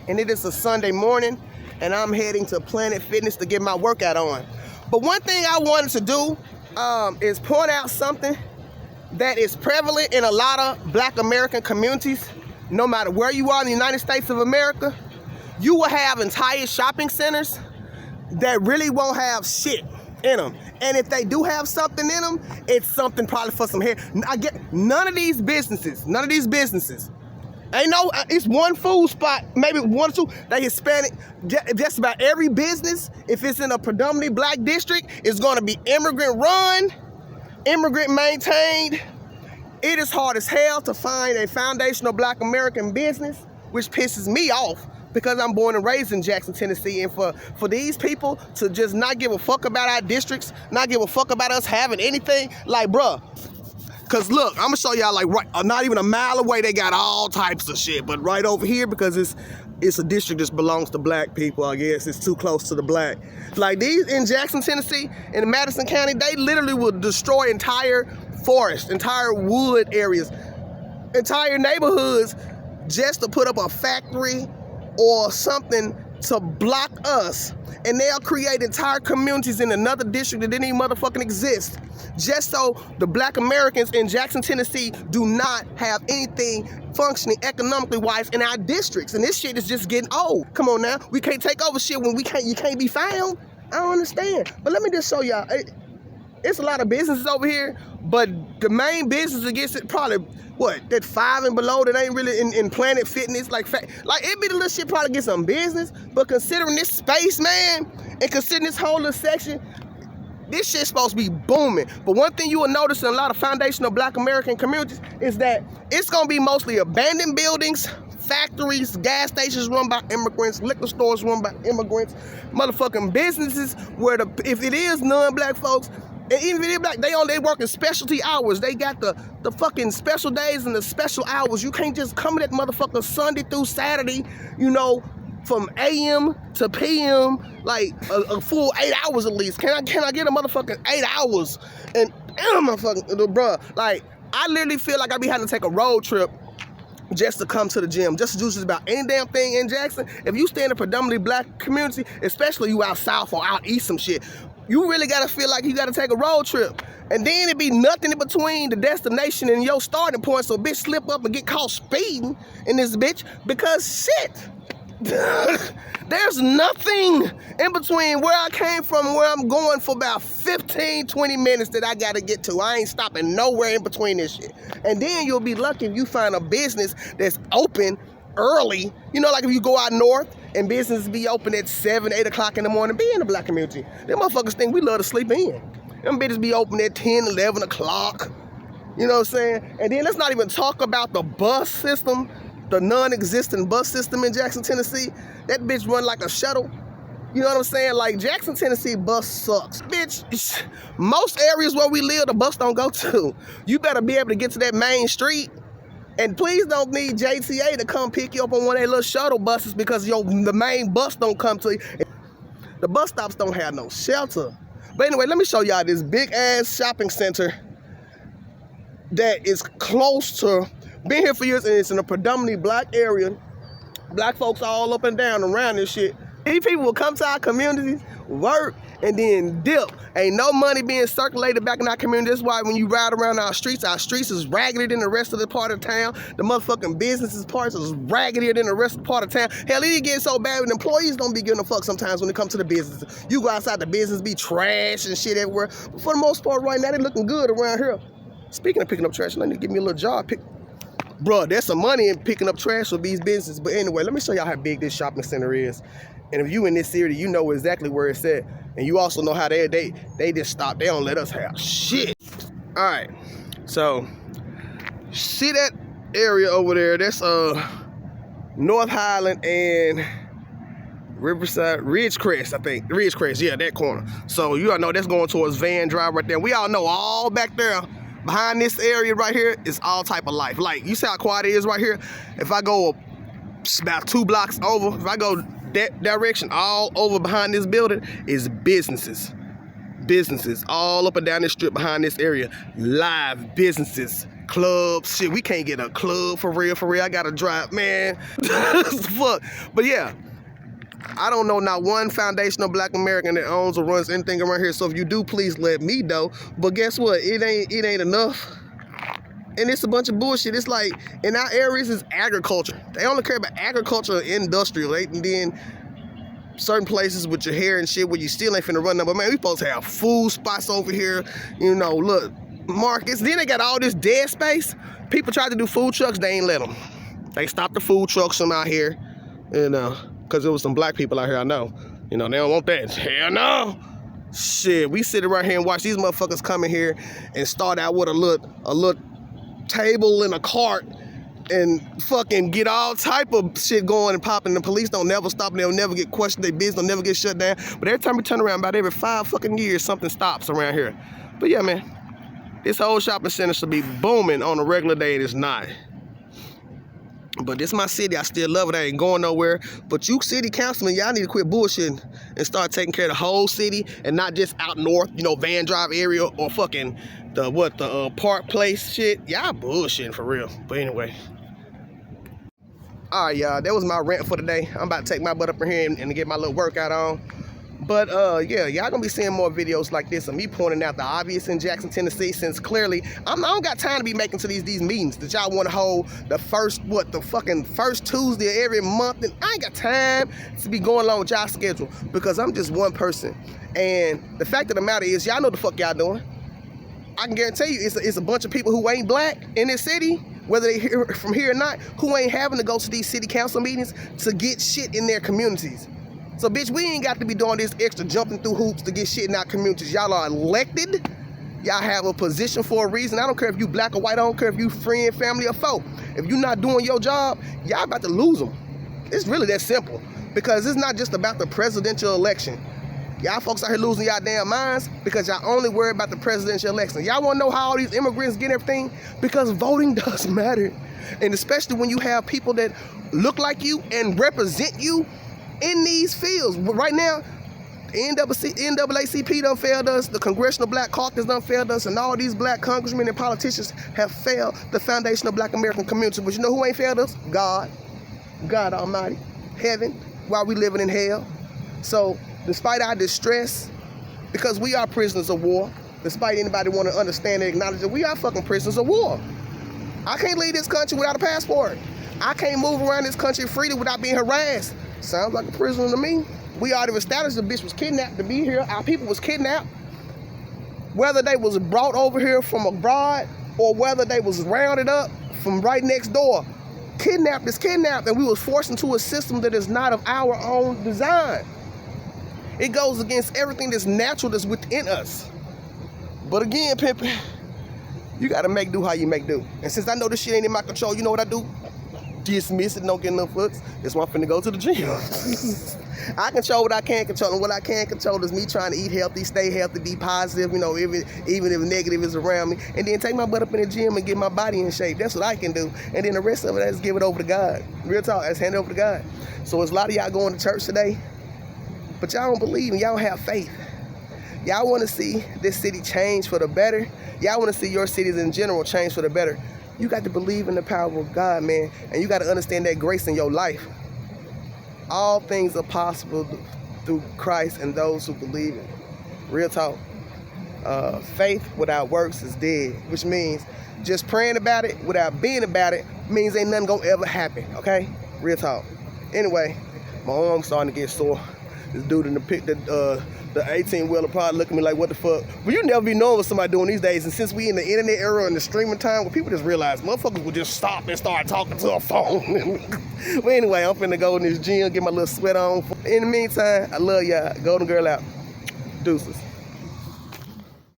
And it is a Sunday morning, and I'm heading to Planet Fitness to get my workout on. But one thing I wanted to do is point out something that is prevalent in a lot of Black American communities. No matter where you are in the United States of America, you will have entire shopping centers that really won't have shit in them. And if they do have something in them, it's something probably for some hair. I get none of these businesses, ain't no, it's one food spot, maybe one or two, they Hispanic. Just about every business, if it's in a predominantly Black district, is gonna be immigrant run, immigrant maintained. It is hard as hell to find a foundational Black American business, which pisses me off because I'm born and raised in Jackson, Tennessee. And for these people to just not give a fuck about our districts, not give a fuck about us having anything, like, bruh. Cause look, I'm gonna show y'all, like, right, not even a mile away, they got all types of shit. But right over here, because it's a district that belongs to Black people, I guess it's too close to the Black. Like these in Jackson, Tennessee, in Madison County, they literally will destroy entire forests, entire wood areas, entire neighborhoods just to put up a factory or something to block us. And they'll create entire communities in another district that didn't even motherfucking exist, just so the Black Americans in Jackson, Tennessee do not have anything functioning economically wise in our districts. And this shit is just getting old. Come on now, we can't take over shit when you can't be found. I don't understand. But let me just show y'all. It's a lot of businesses over here, but the main business against it probably, what, that 5 and below that ain't really in Planet Fitness, like it be the little shit probably get some business, but considering this space, man, and considering this whole little section, this shit's supposed to be booming. But one thing you will notice in a lot of foundational Black American communities is that it's gonna be mostly abandoned buildings, factories, gas stations run by immigrants, liquor stores run by immigrants, motherfucking businesses where if it is non-Black folks, and even if they're Black, they working specialty hours. They got the fucking special days and the special hours. You can't just come in that motherfucker Sunday through Saturday, you know, from AM to PM, like a full 8 hours at least. Can I get a motherfucking 8 hours? And motherfucking, bruh, like, I literally feel like I be having to take a road trip just to come to the gym, just to do just about any damn thing in Jackson. If you stay in a predominantly Black community, especially you out south or out east some shit, you really gotta feel like you gotta take a road trip. And then it be nothing in between the destination and your starting point, so bitch slip up and get caught speeding in this bitch because shit. There's nothing in between where I came from and where I'm going for about 15, 20 minutes that I gotta get to. I ain't stopping nowhere in between this shit. And then you'll be lucky if you find a business that's open early. You know, like if you go out north and businesses be open at 7, 8 o'clock in the morning, be in the Black community. Them motherfuckers think we love to sleep in. Them bitches be open at 10, 11 o'clock. You know what I'm saying? And then let's not even talk about the bus system, the non-existent bus system in Jackson, Tennessee. That bitch run like a shuttle. You know what I'm saying? Like, Jackson, Tennessee bus sucks. Bitch, most areas where we live, the bus don't go to. You better be able to get to that main street. And please don't need JTA to come pick you up on one of their little shuttle buses because the main bus don't come to you. The bus stops don't have no shelter. But anyway, let me show y'all this big ass shopping center that is close to, been here for years, and it's in a predominantly Black area. Black folks all up and down around this shit. These people will come to our communities, work, and then dip. Ain't no money being circulated back in our community. That's why when you ride around our streets is raggedier than the rest of the part of town. The motherfucking businesses parts is raggedier than the rest of the part of town. Hell, it getting so bad when employees don't be giving a fuck sometimes when it comes to the business. You go outside the business, be trash and shit everywhere. But for the most part right now, they looking good around here. Speaking of picking up trash, let me give me a little job. Bruh, there's some money in picking up trash for these businesses. But anyway, let me show y'all how big this shopping center is. And if you in this area, you know exactly where it's at. And you also know how they just stop. They don't let us have shit. All right, so see that area over there? That's North Highland and Riverside, Ridgecrest, I think. Ridgecrest, yeah, that corner. So you all know that's going towards Van Drive right there. We all know all back there behind this area right here is all type of life. Like, you see how quiet it is right here? If I go about 2 blocks over, if I go that direction, all over behind this building is businesses all up and down this strip behind this area. Live businesses clubs, shit. We can't get a club for real. I gotta drive, man. Fuck. But yeah, I don't know not one foundational black American that owns or runs anything around here. So if you do, please let me know. But guess what? It ain't enough. And it's a bunch of bullshit. It's like in our areas is agriculture. They only care about agriculture and industrial. And then certain places with your hair and shit where you still ain't finna run them. But man, we supposed to have food spots over here. You know, look, markets. Then they got all this dead space. People tried to do food trucks. They ain't let them. They stopped the food trucks from out here. You know, because there was some black people out here, I know. You know, they don't want that. Hell no. Shit, we sit around here and watch these motherfuckers come in here and start out with a little table and a cart and fucking get all type of shit going and popping. The police don't never stop and they'll never get questioned. Their business don't never get shut down. But every time we turn around, about every 5 fucking years, something stops around here. But yeah, man, this whole shopping center should be booming on a regular day, and it's not. But this is my city. I still love it. I ain't going nowhere. But you city councilmen, y'all need to quit bullshitting and start taking care of the whole city and not just out north, you know, Van Drive area or fucking the Park Place shit. Y'all bullshitting for real. But anyway. All right, y'all. That was my rant for today. I'm about to take my butt up in here and get my little workout on. But yeah, y'all gonna be seeing more videos like this of me pointing out the obvious in Jackson, Tennessee, since clearly I don't got time to be making to these meetings that y'all want to hold the first Tuesday of every month, and I ain't got time to be going along with y'all schedule because I'm just one person. And the fact of the matter is, y'all know the fuck y'all doing. I can guarantee you it's a bunch of people who ain't black in this city, whether they hear from here or not, who ain't having to go to these city council meetings to get shit in their communities. So, bitch, we ain't got to be doing this extra jumping through hoops to get shit in our communities. Y'all are elected. Y'all have a position for a reason. I don't care if you black or white. I don't care if you friend, family, or foe. If you're not doing your job, y'all about to lose them. It's really that simple. Because it's not just about the presidential election. Y'all folks out here losing y'all damn minds because y'all only worry about the presidential election. Y'all want to know how all these immigrants get everything? Because voting does matter. And especially when you have people that look like you and represent you in these fields. Right now, NAACP done failed us, the Congressional Black Caucus done failed us, and all these black congressmen and politicians have failed the foundational black American community. But you know who ain't failed us? God Almighty, heaven, while we living in hell. So, despite our distress, because we are prisoners of war, despite anybody want to understand and acknowledge that we are fucking prisoners of war. I can't leave this country without a passport. I can't move around this country freely without being harassed. Sounds like a prisoner to me. We already established the bitch was kidnapped to be here. Our people was kidnapped. Whether they was brought over here from abroad or whether they was rounded up from right next door. Kidnapped is kidnapped, and we was forced into a system that is not of our own design. It goes against everything that's natural that's within us. But again, pimpin', you gotta make do how you make do. And since I know this shit ain't in my control, you know what I do? Dismiss it, don't get no fucks. That's why I'm finna go to the gym. I control what I can control, and what I can control is me trying to eat healthy, stay healthy, be positive, you know, even if negative is around me, and then take my butt up in the gym and get my body in shape. That's what I can do. And then the rest of it, I just give it over to God. Real talk, I just hand it over to God. So there's a lot of y'all going to church today, but y'all don't believe and y'all don't have faith. Y'all want to see this city change for the better. Y'all want to see your cities in general change for the better. You got to believe in the power of God, man. And you got to understand that grace in your life. All things are possible through Christ and those who believe in. Real talk. Faith without works is dead. Which means just praying about it without being about it means ain't nothing gonna ever happen. Okay? Real talk. Anyway, my arm's starting to get sore. This dude in the 18-wheeler probably looking at me like, what the fuck? But you never be knowing what somebody doing these days. And since we in the internet era and the streaming time, where people just realize motherfuckers would just stop and start talking to a phone. But anyway, I'm finna go in this gym, get my little sweat on. In the meantime, I love y'all. Golden Girl out. Deuces.